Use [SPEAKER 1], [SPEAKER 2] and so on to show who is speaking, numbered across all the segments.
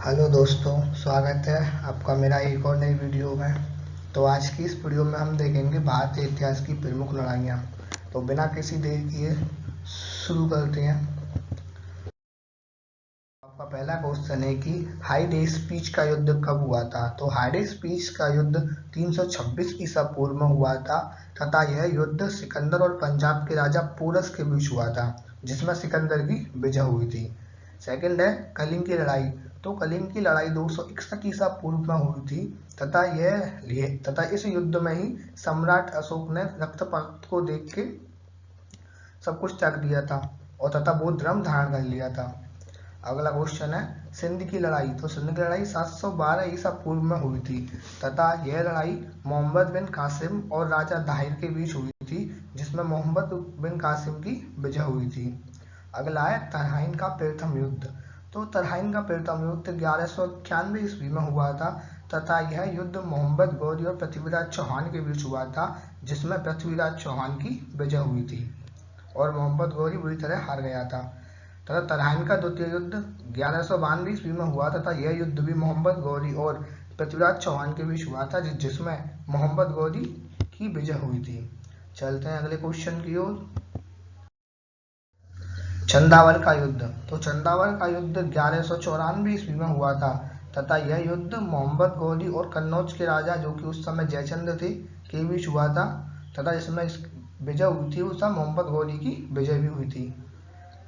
[SPEAKER 1] Hello दोस्तों, स्वागत है आपका मेरा एक और नई वीडियो में। तो आज की इस वीडियो में हम देखेंगे भारतीय इतिहास की प्रमुख लड़ाइयाँ। तो बिना किसी देर किए शुरू करते हैं। आपका पहला क्वेश्चन है कि हाइडे स्पीच का युद्ध कब हुआ था। तो हाइडे स्पीच का युद्ध 326 ईसा पूर्व में हुआ था तथा यह युद्ध सिकंदर और पंजाब के राजा पोरस के बीच हुआ था, जिसमें सिकंदर की विजय हुई थी। सेकंड है कलिंग की लड़ाई। तो कलिंग की लड़ाई 261 ईसा पूर्व में हुई थी तथा इस युद्ध में ही सम्राट अशोक ने रक्तपात को देख के सब कुछ त्याग दिया था और तथा बौद्ध धर्म धारण कर लिया था। अगला क्वेश्चन है सिंध की लड़ाई। तो सिंध की लड़ाई 712 ईसा पूर्व में हुई थी तथा यह लड़ाई मोहम्मद बिन कासिम और राजा दाहिर के बीच हुई थी, जिसमें मोहम्मद बिन कासिम की विजय हुई थी। अगला है तरहाइन का प्रथम युद्ध। तो तरहाइन का प्रथम युद्ध 1191 ईस्वी में हुआ था तथा यह युद्ध मोहम्मद गौरी और पृथ्वीराज चौहान के बीच हुआ था, जिसमें पृथ्वीराज चौहान की विजय हुई थी और मोहम्मद गौरी बुरी तरह हार गया था। तथा तरहाइन का द्वितीय युद्ध 1192 ईस्वी में हुआ तथा यह युद्ध भी मोहम्मद गौरी और पृथ्वीराज चौहान के बीच हुआ था, जिसमें मोहम्मद गौरी की विजय हुई थी। चलते हैं अगले क्वेश्चन की ओर। चंदावल का युद्ध। तो चंदावल का युद्ध 1194 ईस्वी में हुआ था तथा यह युद्ध मोहम्मद गौरी और कन्नौज के राजा, जो कि उस समय जयचंद्र थे, के बीच हुआ था तथा इसमें विजय हुई थी, उस समय मोहम्मद गौरी की विजय भी हुई थी।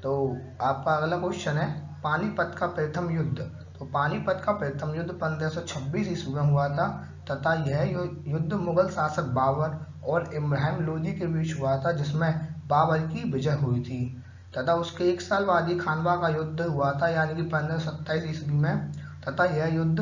[SPEAKER 1] तो आपका अगला क्वेश्चन है पानीपत का प्रथम युद्ध। तो पानीपत का प्रथम युद्ध 1526 ईस्वी में हुआ था तथा यह युद्ध मुगल शासक बाबर और इब्राहिम लोदी के बीच हुआ था, जिसमें बाबर की विजय हुई थी। तथा उसके एक साल बाद ही खानवा का युद्ध हुआ था, यानी कि 1527 ईस्वी में, तथा यह युद्ध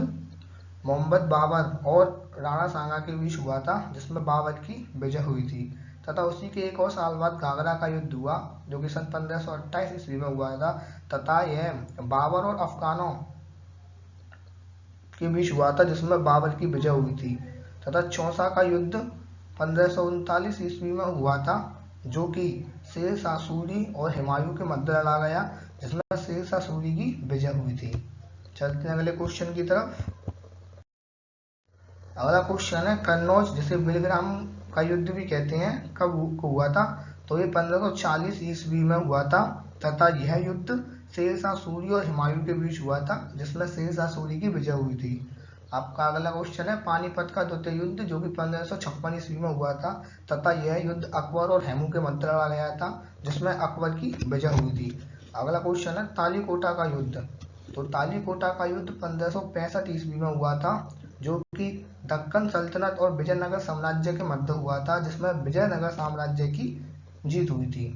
[SPEAKER 1] मोहम्मद बाबर और राणा सांगा के बीच हुआ था, जिसमें बाबर की विजय हुई थी। तथा उसी के एक और साल बाद घाघरा का युद्ध हुआ, जो कि सन 1528 ईस्वी में हुआ था तथा यह बाबर और अफगानों के बीच हुआ था, जिसमें बाबर की विजय हुई थी। तथा चौसा का युद्ध 1539 ईस्वी में हुआ था, जो कि शेर शाह सूरी और हुमायूं के मध्य लड़ा गया, जिसमें शेर शाह सूरी की विजय हुई थी। चलते हैं अगले क्वेश्चन की तरफ। अगला क्वेश्चन है कन्नौज, जिसे बिलग्राम का युद्ध भी कहते हैं, कब हुआ था। तो ये 1540 ईस्वी में हुआ था तथा यह युद्ध शेर शाह सूरी और हुमायूं के बीच हुआ था, जिसमें शेर शाह सूरी की विजय हुई थी। आपका अगला क्वेश्चन है पानीपत का द्वितीय युद्ध, जो कि 1556 ईस्वी में हुआ था तथा यह युद्ध अकबर और हेमू के मध्य लड़ा गया था, जिसमें अकबर की विजय हुई थी। अगला क्वेश्चन है तालीकोटा का युद्ध। तो तालीकोटा का युद्ध 1565 ईस्वी में हुआ था, जो कि दक्कन सल्तनत और विजयनगर साम्राज्य के मध्य हुआ था, जिसमें विजयनगर साम्राज्य की जीत हुई थी।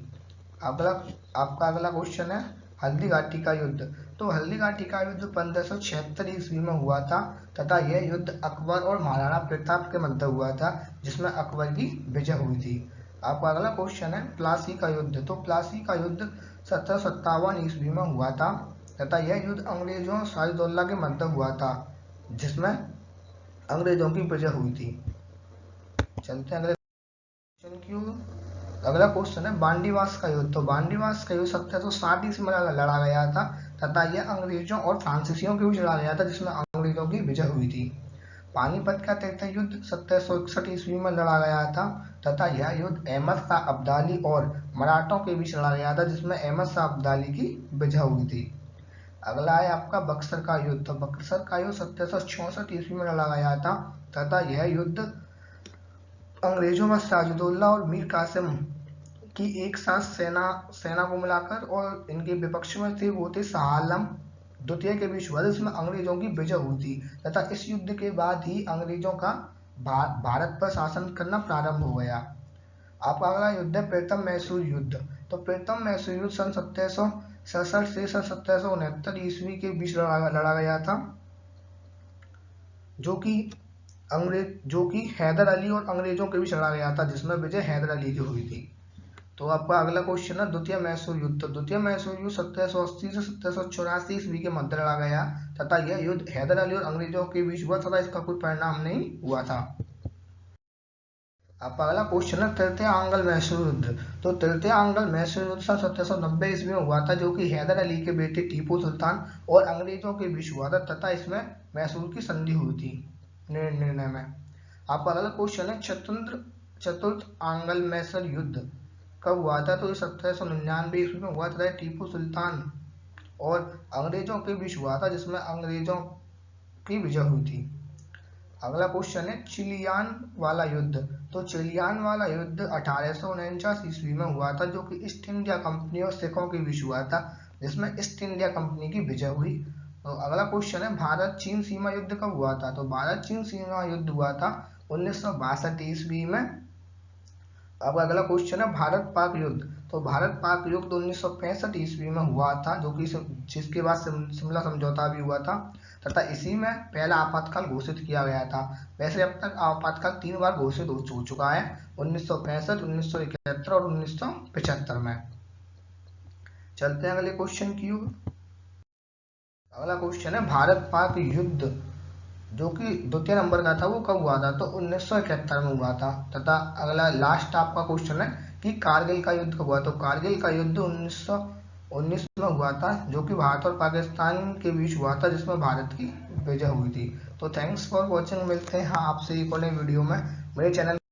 [SPEAKER 1] आपका अगला क्वेश्चन है हल्दी घाटी का युद्ध। तो हल्दी घाटी का युद्ध 1576 ईस्वी में हुआ था तथा यह युद्ध अकबर और महाराणा प्रताप के मध्य हुआ था, जिसमें अकबर की विजय हुई थी। आपका अगला क्वेश्चन है प्लासी का युद्ध। तो प्लासी का युद्ध 1757 ईस्वी में हुआ था तथा यह युद्ध अंग्रेजों और सिराजुद्दौला के मध्य हुआ था, जिसमें अंग्रेजों की विजय हुई थी। चलते हैं अगले क्वेश्चन की ओर। अगला क्वेश्चन है बांडीवास का युद्ध। तो बांडीवास का युद्ध 1760 ईस्वी में लड़ा गया था तथा यह अंग्रेजों और फ्रांसीसियों के बीच लड़ा गया था, जिसमें अंग्रेजों की विजय हुई थी। पानीपत का तृतीय युद्ध 1761 ईस्वी में लड़ा गया था तथा यह युद्ध अहमद शाह अब्दाली और मराठों के बीच लड़ा गया था, जिसमें अहमद शाह अब्दाली की विजय हुई थी। अगला है आपका बक्सर का युद्ध। तो बक्सर का युद्ध 1764 ईस्वी में लड़ा गया था तथा यह युद्ध अंग्रेजों में सिराजुद्दौला और मीर कासिम की एक साथ सेना को मिलाकर और इनके विपक्ष में थे वो थे शाह आलम द्वितीय के बीच हुआ, जिसमें अंग्रेजों की विजय हुई थी। तथा इस युद्ध के बाद ही अंग्रेजों का भारत पर शासन करना प्रारंभ हो गया। आपका अगला युद्ध है प्रथम मैसूर युद्ध। तो प्रथम मैसूर युद्ध सन 1767 से सन 1769 ईस्वी के बीच लड़ा गया था, जो कि हैदर अली और अंग्रेजों के बीच लड़ा गया था, जिसमें विजय हैदर अली की हुई थी। तो आपका अगला क्वेश्चन है द्वितीय मैसूर युद्ध। तो द्वितीय मैसूर युद्ध 1780 से 1784 ईस्वी के मध्य लड़ा गया तथा यह युद्ध हैदर अली और अंग्रेजों के बीच हुआ तथा इसका कोई परिणाम नहीं हुआ था। अब अगला क्वेश्चन है तृतीय आंग्ल मैसूर युद्ध। तो तृतीय आंग्ल मैसूर युद्ध सन 1790 ईस्वी में हुआ था, जो कि हैदर अली के बेटे टीपू सुल्तान और अंग्रेजों के बीच हुआ था, तथा इसमें मैसूर की संधि हुई थी निर्णय में। आपका अगला क्वेश्चन है चतुर्थ आंग्ल मैसूर युद्ध कब हुआ था। तो ये 1799 ईस्वी में हुआ था, टीपू सुल्तान और अंग्रेजों के बीच हुआ था, जिसमें अंग्रेजों की विजय हुई थी। अगला क्वेश्चन है चिलियान वाला युद्ध। तो चिलियान वाला युद्ध 1849 ईस्वी में हुआ था, जो कि ईस्ट इंडिया कंपनी और सिखों के बीच हुआ था, जिसमें ईस्ट इंडिया कंपनी की विजय हुई। तो अगला क्वेश्चन है भारत चीन सीमा युद्ध कब हुआ था। तो भारत चीन सीमा युद्ध हुआ था 1962 ईस्वी में। अब अगला क्वेश्चन है भारत पाक युद्ध। तो भारत पाक युद्ध 1965 ईस्वी में हुआ था, जो कि जिसके बाद शिमला समझौता भी हुआ था, तथा इसी में पहला आपातकाल घोषित किया गया था। वैसे अब तक आपातकाल 3 बार घोषित हो चुका है, 1965, 1971 और 1975 में। चलते हैं अगले क्वेश्चन की ओर। अगला क्वेश्चन है भारत पाक युद्ध जो कि द्वितीय नंबर का था, वो कब हुआ था। तो 1971 में हुआ था। तथा अगला लास्ट आपका क्वेश्चन है कि कारगिल का युद्ध कब हुआ। तो कारगिल का युद्ध 1919 में हुआ था, जो कि भारत और पाकिस्तान के बीच हुआ था, जिसमें भारत की विजय हुई थी। तो थैंक्स फॉर वॉचिंग, मिलते हैं आपसे एक और नई वीडियो में। मेरे चैनल